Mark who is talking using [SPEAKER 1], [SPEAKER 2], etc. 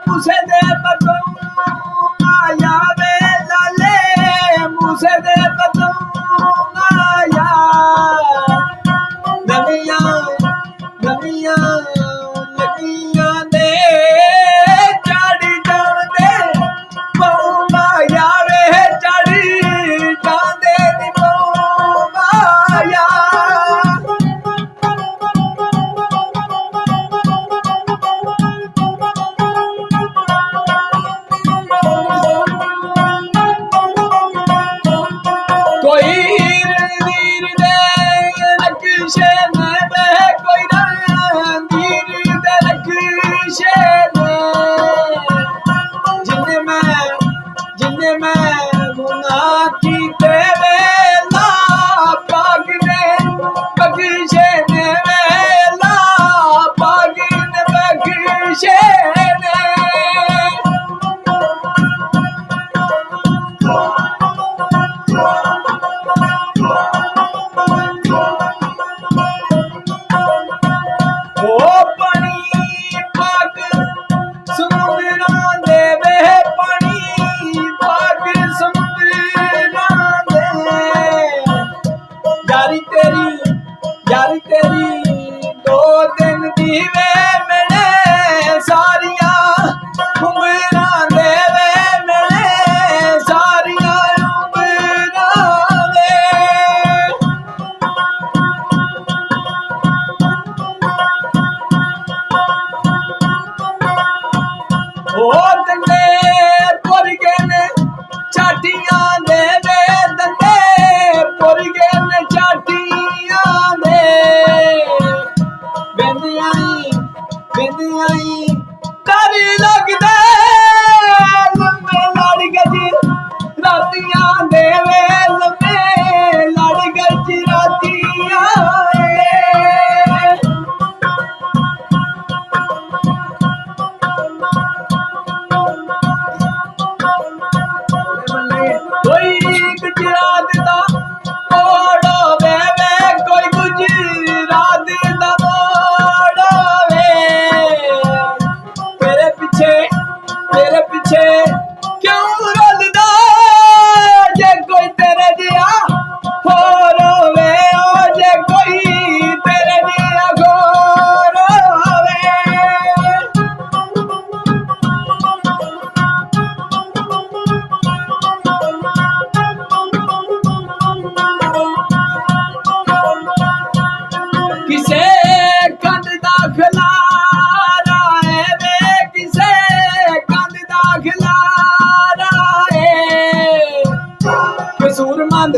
[SPEAKER 1] मूसे दे बतों आया वे लाले मूसे दे बतों आया नदियां नदियां नदियां दे चढ़ जाते पौं आया वे चढ़ जाते नी पौं आया कोई रणधीर दे नक्शे में बह कोई रणधीर दे नक्शे में जिन्ने मैं गुना कीते वेला पाग ने बख्शे ने वेला पाग ने बख्शे ने ओ पानी पाक समुद्रां दे वे पानी पाक समुद्रां दे यारी तेरी दो दिन दी वे मेरे सारिया उमरां दे वे मेरे सारिया उमरां दे ओ दंदे पुर गए ने चाटियां दे वे दंदे पुर गए ने चाटियां दे बिंदियां तारी लगदे लम्बे लड़ गज रातियां दे वे लम्बे लड़ गज रातियां दे कोई गुजरात दा मोड़ वे कोई गुजरात दा मोड़ वे तेरे पीछे क्यों रोलदा जे कोई तेरे जिया होर होवे ओ जे कोई तेरे जिया होर होवे किसे कंध दा खलारा है वे किसे कंध दा खलारा है कसूरमंद